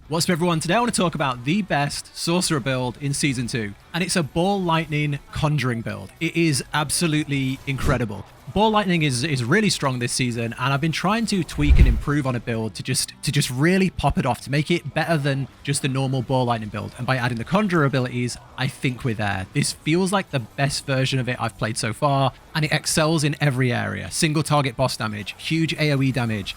What's up everyone, today I want to talk about the best sorcerer build in Season 2, and it's a Ball Lightning Conjuring build. It is absolutely incredible. Ball Lightning is really strong this season, and I've been trying to tweak and improve on a build to just really pop it off, to make it better than just the normal Ball Lightning build. And by adding the Conjurer abilities, I think we're there. This feels like the best version of it I've played so far, and it excels in every area. Single target boss damage, huge AoE damage,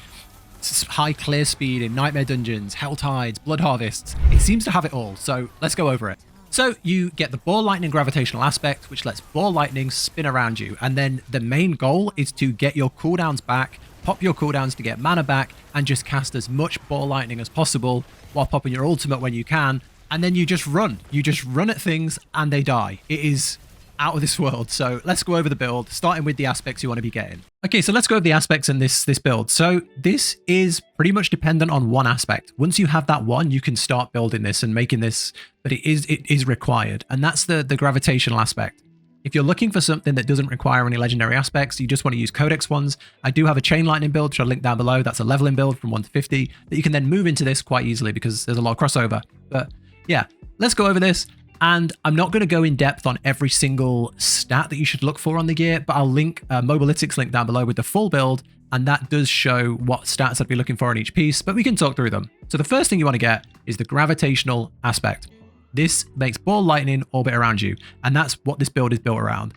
high clear speed in Nightmare Dungeons, Hell Tides, Blood Harvests. It seems to have it all, so let's go over it. So you get the Ball Lightning gravitational aspect, which lets Ball Lightning spin around you, and then the main goal is to get your cooldowns back, pop your cooldowns to get mana back, and just cast as much Ball Lightning as possible while popping your ultimate when you can, and then you just run. You just run at things and they die. It is out of this world. So let's go over the build, starting with the aspects you want to be getting. Okay, so let's go over the aspects in this build. So this is pretty much dependent on one aspect. Once you have that one, you can start building this and making this, but it is required, and that's the gravitational aspect. If you're looking for something that doesn't require any legendary aspects, you just want to use codex ones, I do have a chain lightning build, which I'll link down below. That's a leveling build from 1 to 50 that you can then move into this quite easily because there's a lot of crossover. But yeah, let's go over this. And I'm not going to go in depth on every single stat that you should look for on the gear, but I'll link Mobalytics link down below with the full build, and that does show what stats I'd be looking for on each piece, but we can talk through them. So the first thing you want to get is the gravitational aspect. This makes Ball Lightning orbit around you, and that's what this build is built around.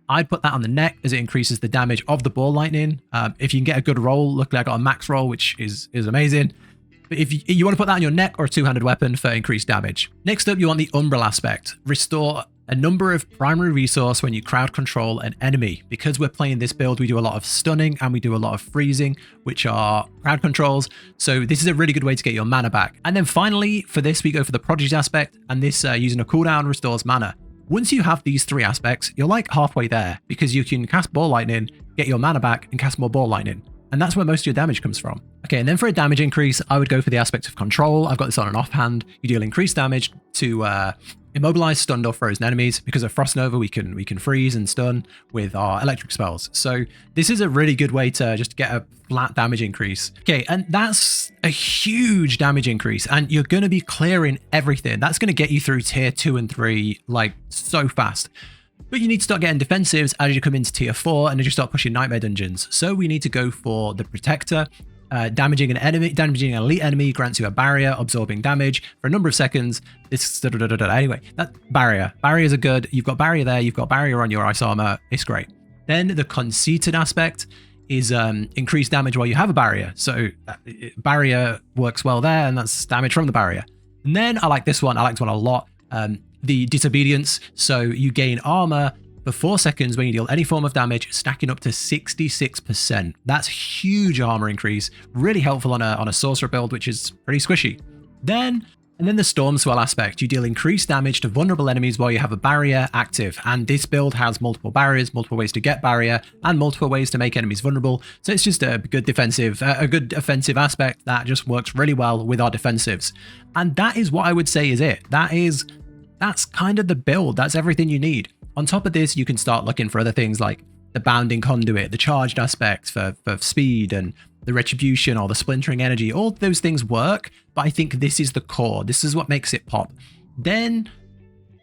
I'd put that on the neck as it increases the damage of the Ball Lightning. If you can get a good roll, luckily I got a max roll, which is amazing. But if you want to put that on your neck or a two-handed weapon for increased damage. Next up, you want the Umbral aspect. Restore a number of primary resource when you crowd control an enemy. Because we're playing this build, we do a lot of stunning and we do a lot of freezing, which are crowd controls. So this is a really good way to get your mana back. And then finally, for this, we go for the Prodigy aspect, and this using a cooldown restores mana. Once you have these three aspects, you're like halfway there, because you can cast Ball Lightning, get your mana back, and cast more Ball Lightning. And that's where most of your damage comes from. Okay, and then for a damage increase, I would go for the aspect of control. I've got this on an offhand. You deal increased damage to immobilize stunned or frozen enemies. Because of Frost Nova, we can freeze and stun with our electric spells. So this is a really good way to just get a flat damage increase. Okay, and that's a huge damage increase, and you're going to be clearing everything. That's going to get you through tier 2 and 3 like so fast. But you need to start getting defensives as you come into tier 4 and as you start pushing Nightmare Dungeons. So we need to go for the Protector. Damaging an elite enemy grants you a barrier, absorbing damage for a number of seconds. Anyway, that barriers are good. You've got barrier there, you've got barrier on your ice armor. It's great. Then the Conceited aspect is increased damage while you have a barrier. So barrier works well there, and that's damage from the barrier. And then I like this one. I like this one a lot. The Disobedience, so you gain armor for 4 seconds when you deal any form of damage, stacking up to 66%. That's huge armor increase, really helpful on a sorcerer build, which is pretty squishy. And then the Storm Swell aspect, you deal increased damage to vulnerable enemies while you have a barrier active, and this build has multiple barriers, multiple ways to get barrier, and multiple ways to make enemies vulnerable, so it's just a good defensive, a good offensive aspect that just works really well with our defensives. And that is what I would say is it. That's kind of the build. That's everything you need. On top of this, you can start looking for other things like the Bounding Conduit, the charged aspects for speed, and the Retribution or the Splintering Energy. All those things work, but I think this is the core. This is what makes it pop. Then,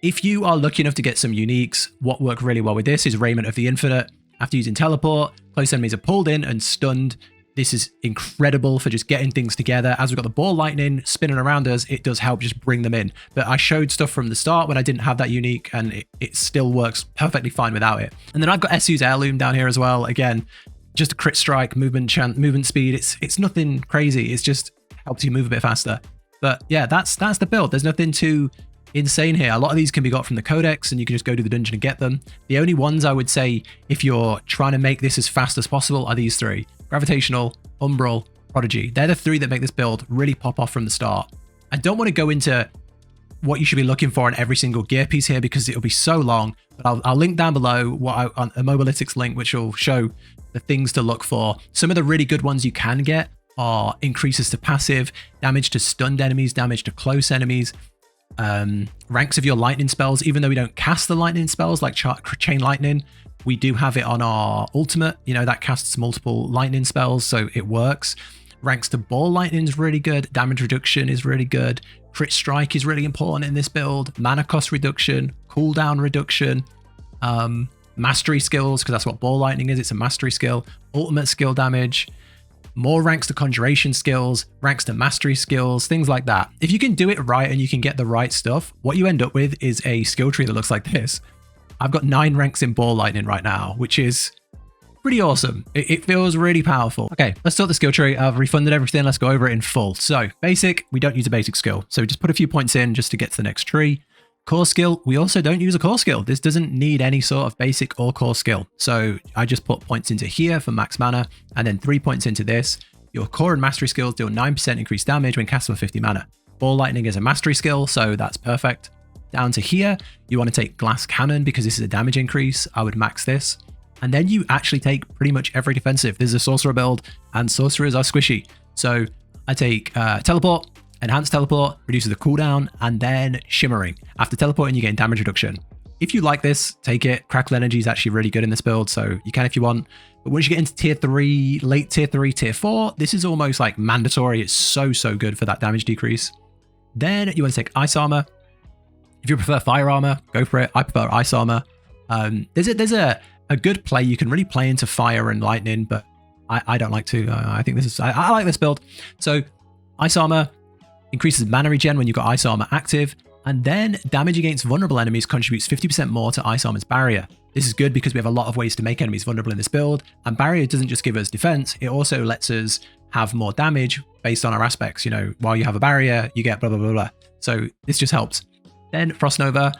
if you are lucky enough to get some uniques, what work really well with this is Raiment of the Infinite. After using Teleport, close enemies are pulled in and stunned. This is incredible for just getting things together. As we've got the Ball Lightning spinning around us, it does help just bring them in. But I showed stuff from the start when I didn't have that unique, and it still works perfectly fine without it. And then I've got Esu's Heirloom down here as well. Again, just a crit strike, movement speed. It's nothing crazy. It's just helps you move a bit faster. But yeah, that's the build. There's nothing too insane here. A lot of these can be got from the codex, and you can just go to the dungeon and get them. The only ones I would say, if you're trying to make this as fast as possible, are these three: Gravitational, Umbral, Prodigy. They're the three that make this build really pop off from the start. I don't want to go into what you should be looking for in every single gear piece here because it'll be so long, but I'll link down below on a Mobalytics link, which will show the things to look for. Some of the really good ones you can get are increases to passive, damage to stunned enemies, damage to close enemies, ranks of your lightning spells. Even though we don't cast the lightning spells like Chain Lightning, we do have it on our ultimate. You know, that casts multiple lightning spells, so it works. Ranks to Ball Lightning is really good. Damage reduction is really good. Crit Strike is really important in this build. Mana cost reduction, cooldown reduction, mastery skills, because that's what Ball Lightning is. It's a mastery skill. Ultimate skill damage. More ranks to conjuration skills, ranks to mastery skills, things like that. If you can do it right and you can get the right stuff, what you end up with is a skill tree that looks like this. I've got 9 ranks in Ball Lightning right now, which is pretty awesome. It feels really powerful. Okay, let's start the skill tree. I've refunded everything. Let's go over it in full. So basic, we don't use a basic skill. So just put a few points in just to get to the next tree. Core skill, we also don't use a core skill. This doesn't need any sort of basic or core skill. So I just put points into here for max mana and then 3 points into this. Your core and mastery skills deal 9% increased damage when cast for 50 mana. Ball Lightning is a mastery skill, so that's perfect. Down to here, you want to take Glass Cannon because this is a damage increase. I would max this. And then you actually take pretty much every defensive. This is a sorcerer build and sorcerers are squishy. So I take teleport, enhanced teleport, reduces the cooldown, and then shimmering. After teleporting, you gain damage reduction. If you like this, take it. Crackle Energy is actually really good in this build, so you can if you want. But once you get into tier 3, late tier 3, tier 4, this is almost like mandatory. It's so good for that damage decrease. Then you want to take Ice Armor. If you prefer Fire Armor, go for it. I prefer Ice Armor. There's a good play. You can really play into Fire and Lightning, but I don't like to. I think this is... I like this build. So Ice Armor increases mana regen when you've got Ice Armor active, and then damage against vulnerable enemies contributes 50% more to Ice Armor's barrier. This is good because we have a lot of ways to make enemies vulnerable in this build, and barrier doesn't just give us defense, it also lets us have more damage based on our aspects. You know, while you have a barrier, you get blah, blah, blah, blah. So this just helps. Then Frost Nova.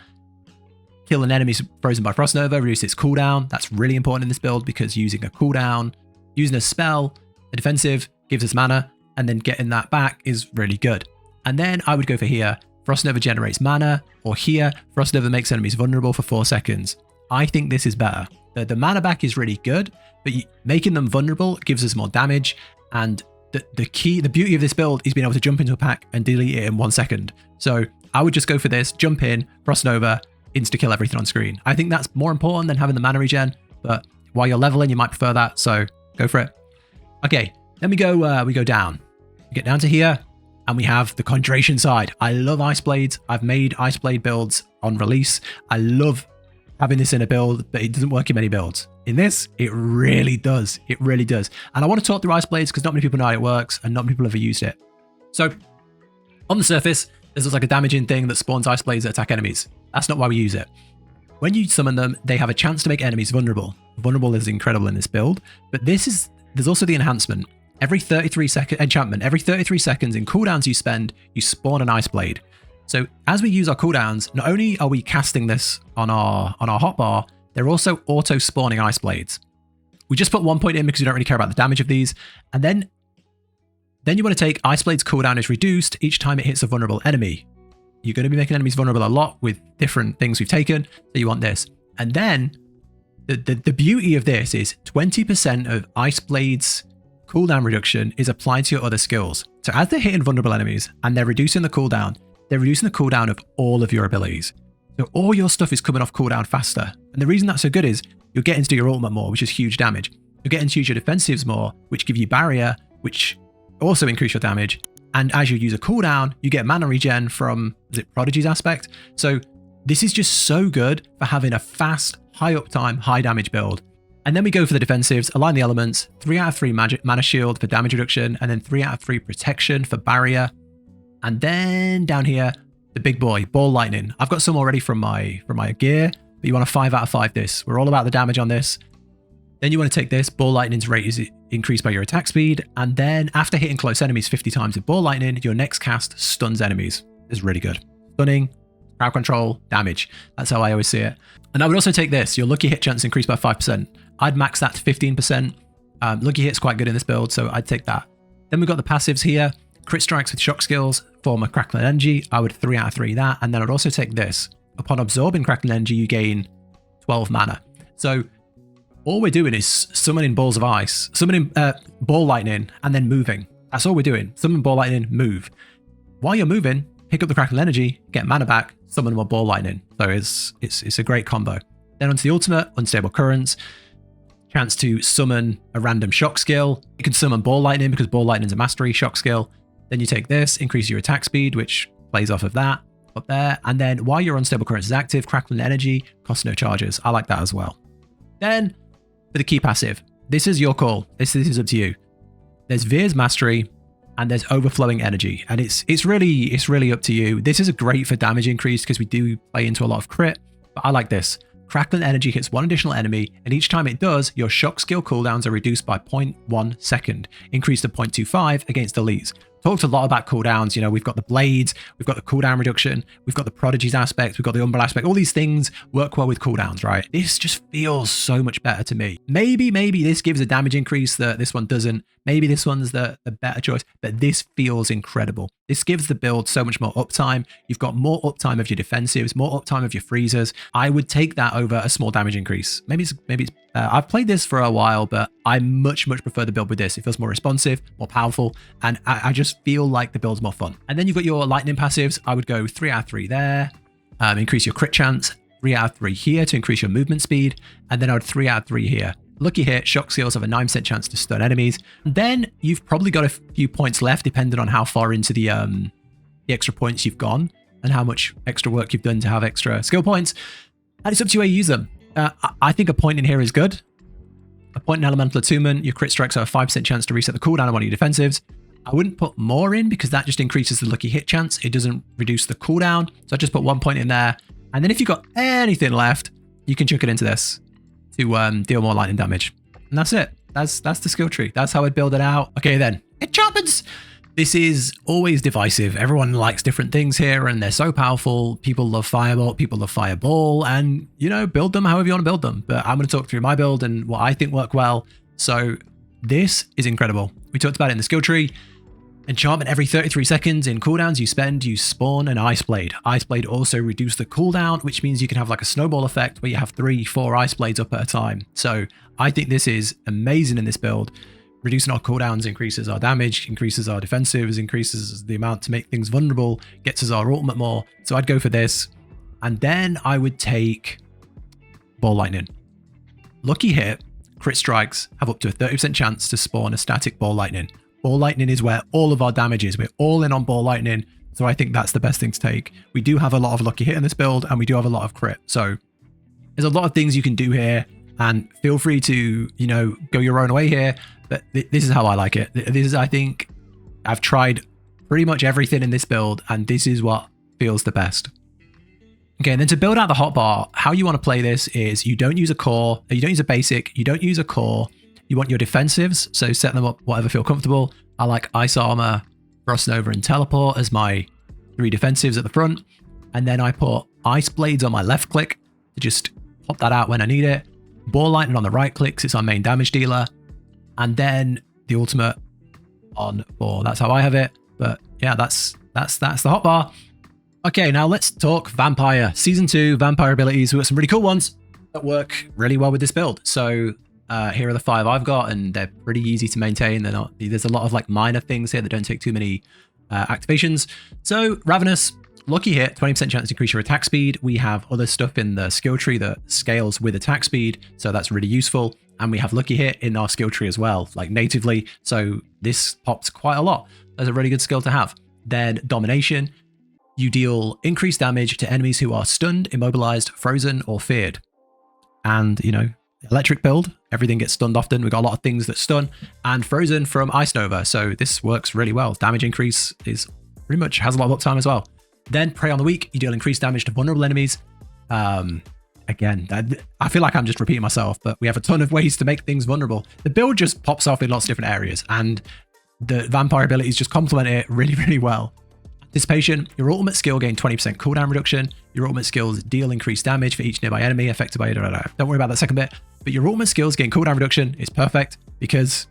Kill an enemy frozen by Frost Nova, reduce its cooldown. That's really important in this build because using a cooldown, using a spell, a defensive, gives us mana, and then getting that back is really good. And then I would go for here. Frost Nova generates mana, or here, Frost Nova makes enemies vulnerable for 4 seconds. I think this is better. The mana back is really good, but making them vulnerable gives us more damage, and the beauty of this build is being able to jump into a pack and delete it in 1 second. So I would just go for this, jump in, Frost Nova, insta-kill everything on screen. I think that's more important than having the mana regen, but while you're leveling, you might prefer that, so go for it. Okay, then we go down. We get down to here, and we have the conjuration side. I love Ice Blades. I've made Ice Blade builds on release. I love having this in a build, but it doesn't work in many builds. In this, it really does. It really does. And I want to talk through Ice Blades because not many people know how it works, and not many people have ever used it. So, on the surface, this looks like a damaging thing that spawns Ice Blades that attack enemies. That's not why we use it. When you summon them, they have a chance to make enemies vulnerable. Vulnerable is incredible in this build, but there's also the enhancement. Every 33 second enchantment, every 33 seconds in cooldowns you spend, you spawn an Ice Blade. So as we use our cooldowns, not only are we casting this on our hotbar, they're also auto spawning Ice Blades. We just put 1 point in because we don't really care about the damage of these, and then you want to take Ice Blade's cooldown is reduced each time it hits a vulnerable enemy. You're going to be making enemies vulnerable a lot with different things we've taken, so you want this. And then the beauty of this is 20% of Ice Blade's cooldown reduction is applied to your other skills. So as they're hitting vulnerable enemies and they're reducing the cooldown of all of your abilities. So all your stuff is coming off cooldown faster. And the reason that's so good is you're getting to do your ultimate more, which is huge damage. You're getting to use your defensives more, which give you barrier, which also increase your damage. And as you use a cooldown, you get mana regen from, is it Prodigy's aspect? So this is just so good for having a fast, high uptime, high damage build. And then we go for the defensives, align the elements, 3 out of 3 magic mana shield for damage reduction, and then 3 out of 3 protection for barrier. And then down here, the big boy, Ball Lightning. I've got some already from my gear, but you want a 5 out of 5 this. We're all about the damage on this. Then you want to take this, Ball Lightning's rate is increased by your attack speed, and then after hitting close enemies 50 times with Ball Lightning, your next cast stuns enemies. It's really good. Stunning, crowd control, damage. That's how I always see it. And I would also take this, your lucky hit chance increased by 5%. I'd max that to 15%. Lucky hit's quite good in this build, so I'd take that. Then we've got the passives here. Crit strikes with shock skills form a crackling energy. I would 3 out of 3 that, and then I'd also take this. Upon absorbing crackling energy, you gain 12 mana. So all we're doing is summoning balls of ice, summoning Ball Lightning, and then moving. That's all we're doing. Summon Ball Lightning, move. While you're moving, pick up the crackling energy, get mana back, summon more Ball Lightning. So it's a great combo. Then onto the ultimate, Unstable Currents. chance to summon a random shock skill. You can summon Ball Lightning because Ball Lightning is a mastery shock skill. Then you take this, increase your attack speed, which plays off of that up there. And then while your unstable current is active, Crackling Energy costs no charges. I like that as well. Then for the key passive, this is your call. This is up to you. There's Veer's Mastery and there's Overflowing Energy. And it's really up to you. This is a great for damage increase because we do play into a lot of crit, but I like this. Crackling Energy hits one additional enemy, and each time it does, your shock skill cooldowns are reduced by 0.1 second, increased to 0.25 against elites. Talked a lot about cooldowns. You know, we've got the blades, we've got the cooldown reduction, we've got the prodigies aspect, we've got the umbral aspect. All these things work well with cooldowns, right? This just feels so much better to me. Maybe this gives a damage increase that this one doesn't. Maybe this one's the better choice, but this feels incredible. This gives the build so much more uptime. You've got more uptime of your defensives, more uptime of your freezers. I would take that over a small damage increase. Maybe it's I've played this for a while, but I much prefer the build with this. It feels more responsive, more powerful, and I just feel like the build's more fun. And then you've got your lightning passives. I would go 3 out of 3 there, increase your crit chance, 3 out of 3 here to increase your movement speed, and then I would 3 out of 3 here. Lucky hit, shock skills have a 9% chance to stun enemies. Then you've probably got a few points left, depending on how far into the extra points you've gone and how much extra work you've done to have extra skill points. And it's up to you how you use them. I think a point in here is good. A point in Elemental Attunement, your crit strikes have a 5% chance to reset the cooldown on one of your defensives. I wouldn't put more in because that just increases the lucky hit chance. It doesn't reduce the cooldown. So I just put 1 point in there. And then if you've got anything left, you can chuck it into this to deal more lightning damage. And that's it. That's the skill tree. That's how I'd build it out. Okay, then. Enchantments! This is always divisive. Everyone likes different things here, and they're so powerful. People love Firebolt, people love Fireball, and, you know, build them however you want to build them. But I'm going to talk through my build and what I think work well. So this is incredible. We talked about it in the skill tree. Enchantment every 33 seconds in cooldowns you spawn an Ice Blade. Ice Blade also reduce the cooldown, which means you can have like a snowball effect where you have 3-4 Ice Blades up at a time. So I think this is amazing in this build. Reducing our cooldowns increases our damage, increases our defensives, increases the amount to make things vulnerable, gets us our ultimate more. So I'd go for this. And then I would take Ball Lightning. Lucky hit, crit strikes have up to a 30% chance to spawn a static Ball Lightning. Ball Lightning is where all of our damage is. We're all in on Ball Lightning. So I think that's the best thing to take. We do have a lot of lucky hit in this build, and we do have a lot of crit. So there's a lot of things you can do here, and feel free to, you know, go your own way here. But this is how I like it. This is, I think, I've tried pretty much everything in this build, and this is what feels the best. Okay, and then to build out the hotbar, how you want to play this is you don't use a core, you don't use a basic, you don't use a core. You want your defensives, so set them up whatever feel comfortable. I like Ice Armor, Frost Nova, and Teleport as my 3 defensives at the front. And then I put Ice Blades on my left click to just pop that out when I need it. Ball Lightning on the right click, 'cause it's our main damage dealer. And then the ultimate on 4. That's how I have it. But yeah, that's the hotbar. Okay, now let's talk Vampire. Season 2, Vampire abilities. We've got some really cool ones that work really well with this build. So here are the 5 I've got, and they're pretty easy to maintain. They're not, there's a lot of like minor things here that don't take too many activations. So Ravenous, lucky hit, 20% chance to increase your attack speed. We have other stuff in the skill tree that scales with attack speed, so that's really useful. And we have lucky hit in our skill tree as well, like natively. So this pops quite a lot. That's a really good skill to have. Then Domination, you deal increased damage to enemies who are stunned, immobilized, frozen, or feared. And, you know, electric build, everything gets stunned often. We've got a lot of things that stun, and frozen from Ice Nova. So this works really well. Damage increase is pretty much has a lot of uptime as well. Then Prey on the Weak, you deal increased damage to vulnerable enemies. Again, I feel like I'm just repeating myself, but we have a ton of ways to make things vulnerable. The build just pops off in lots of different areas, and the Vampire abilities just complement it really, really well. Anticipation, your ultimate skill gain 20% cooldown reduction. Your ultimate skills deal increased damage for each nearby enemy affected by it. Don't worry about that second bit. But your ultimate skills gain cooldown reduction is perfect because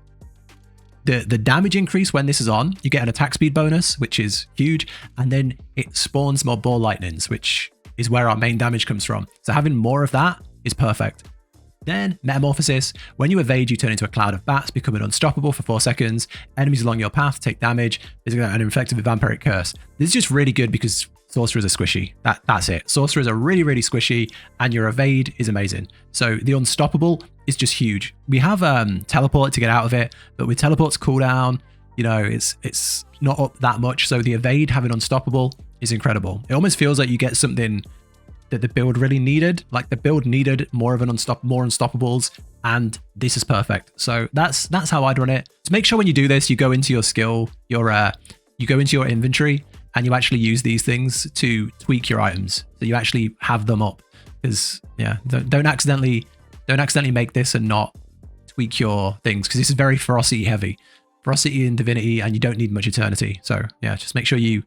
the damage increase when this is on, you get an attack speed bonus, which is huge, and then it spawns more Ball Lightnings, which is where our main damage comes from. So having more of that is perfect. Then Metamorphosis, when you evade, you turn into a cloud of bats, becoming unstoppable for 4 seconds. Enemies along your path take damage. There's an effective vampiric curse. This is just really good because Sorcerers are squishy. That's it. Sorcerers are really, really squishy, and your evade is amazing. So the unstoppable is just huge. We have teleport to get out of it, but with teleport's cooldown, you know, it's not up that much. So the evade having unstoppable is incredible. It almost feels like you get something that the build really needed. Like the build needed more of an more unstoppables, and this is perfect. So that's how I'd run it. So make sure when you do this, you go into your skill, you go into your inventory, and you actually use these things to tweak your items. So you actually have them up, because yeah, don't accidentally make this and not tweak your things, because this is very ferocity heavy, ferocity and divinity, and you don't need much eternity. So yeah, just make sure you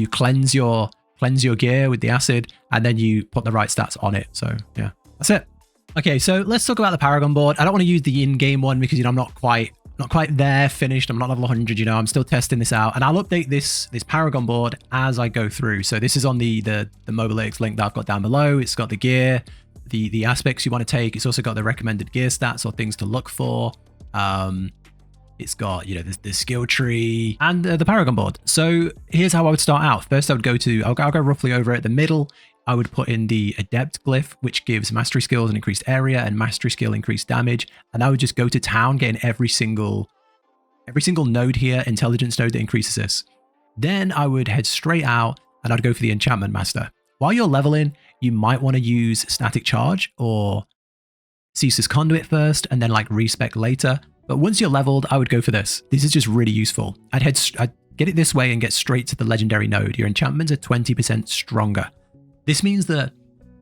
cleanse your gear with the acid, and then you put the right stats on it. So yeah, that's it. Okay, so let's talk about the Paragon board. I don't want to use the in-game one because, you know, I'm not quite there finished. I'm not level 100, you know, I'm still testing this out, and I'll update this Paragon board as I go through. So this is on the Mobilix link that I've got down below. It's got the gear, the aspects you want to take. It's also got the recommended gear stats or things to look for. It's got, you know, the skill tree and the Paragon board. So here's how I would start out. First, I'll go roughly over it. The middle, I would put in the Adept glyph, which gives mastery skills an increased area and mastery skill increased damage. And I would just go to town, getting every single node here, intelligence node that increases this. Then I would head straight out and I'd go for the enchantment master. While you're leveling, you might want to use static charge or Ceaseless Conduit first, and then like respec later. But once you're leveled, I would go for this. This is just really useful. I'd get it this way and get straight to the legendary node. Your enchantments are 20% stronger. This means that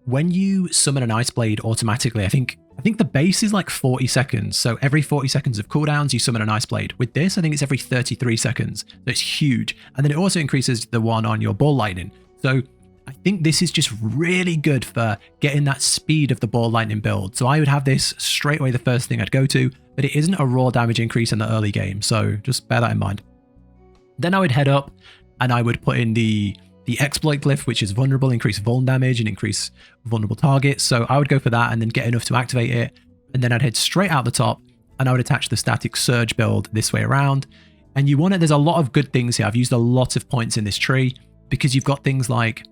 when you summon an Ice Blade automatically, I think the base is like 40 seconds. So every 40 seconds of cooldowns, you summon an Ice Blade. With this, I think it's every 33 seconds. So it's huge. And then it also increases the one on your Ball Lightning. So I think this is just really good for getting that speed of the Ball Lightning build. So I would have this straight away the first thing I'd go to, but it isn't a raw damage increase in the early game. So just bear that in mind. Then I would head up and I would put in the exploit glyph, which is vulnerable, increase vuln damage and increase vulnerable targets. So I would go for that and then get enough to activate it. And then I'd head straight out the top and I would attach the static surge build this way around. And you want it, there's a lot of good things here. I've used a lot of points in this tree because you've got things like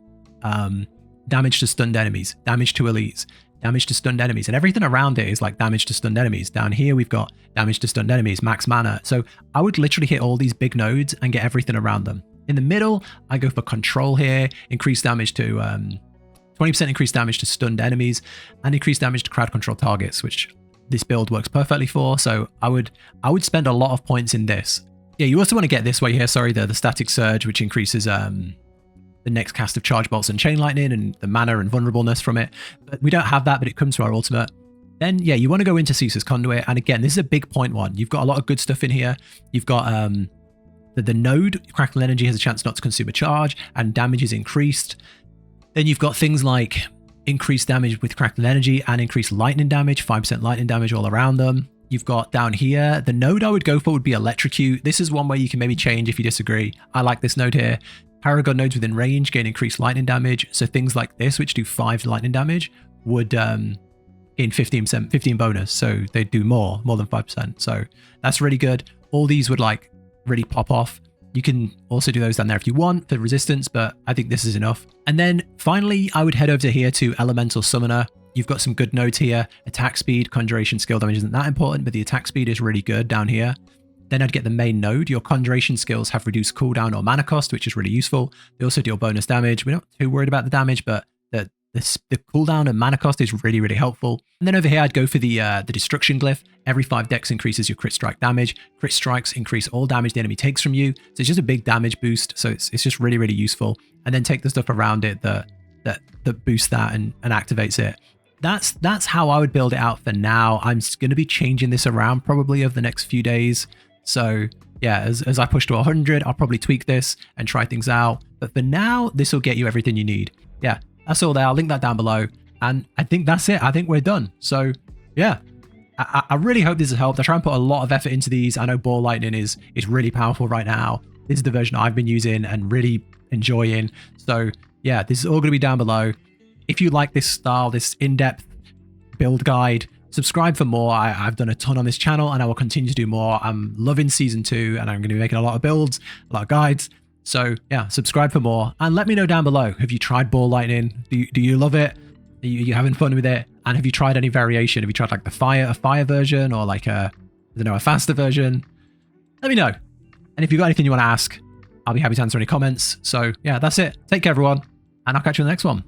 damage to stunned enemies, damage to elites, damage to stunned enemies, and everything around it is like damage to stunned enemies. Down here, we've got damage to stunned enemies, max mana. So I would literally hit all these big nodes and get everything around them. In the middle, I go for control here, increase damage to 20% increased damage to stunned enemies and increased damage to crowd control targets, which this build works perfectly for. So I would spend a lot of points in this. Yeah, you also want to get this way here, sorry, the static surge, which increases the next cast of charge bolts and chain lightning and the mana and vulnerableness from it. But we don't have that, but it comes from our ultimate. Then, yeah, you want to go into Ceaseless Conduit. And again, this is a big point one. You've got a lot of good stuff in here. You've got the node, Crackling Energy has a chance not to consume a charge and damage is increased. Then you've got things like increased damage with Crackling Energy and increased lightning damage, 5% lightning damage all around them. You've got down here, the node I would go for would be Electrocute. This is one where you can maybe change if you disagree. I like this node here. Paragon nodes within range gain increased lightning damage. So things like this, which do 5 lightning damage, would gain 15 bonus. So they do more than 5%. So that's really good. All these would like really pop off. You can also do those down there if you want for resistance, but I think this is enough. And then finally, I would head over to here to Elemental Summoner. You've got some good nodes here. Attack speed, conjuration skill damage isn't that important, but the attack speed is really good down here. Then I'd get the main node. Your conjuration skills have reduced cooldown or mana cost, which is really useful. They also deal bonus damage. We're not too worried about the damage, but the cooldown and mana cost is really, really helpful. And then over here, I'd go for the destruction glyph. Every 5 dex increases your crit strike damage. Crit strikes increase all damage the enemy takes from you. So it's just a big damage boost. So it's just really, really useful. And then take the stuff around it that boosts that and activates it. That's how I would build it out for now. I'm going to be changing this around probably over the next few days. So yeah, as I push to 100, I'll probably tweak this and try things out. But for now, this will get you everything you need. Yeah, that's all there. I'll link that down below. And I think that's it. I think we're done. So yeah, I really hope this has helped. I try and put a lot of effort into these. I know Ball Lightning is really powerful right now. This is the version I've been using and really enjoying. So yeah, this is all going to be down below. If you like this style, this in-depth build guide, subscribe for more. I've done a ton on this channel and I will continue to do more. I'm loving season 2 and I'm going to be making a lot of builds, a lot of guides. So yeah, subscribe for more and let me know down below. Have you tried Ball Lightning? Do you love it? Are you having fun with it? And have you tried any variation? Have you tried like a fire version or like a faster version? Let me know. And if you've got anything you want to ask, I'll be happy to answer any comments. So yeah, that's it. Take care, everyone, and I'll catch you in the next one.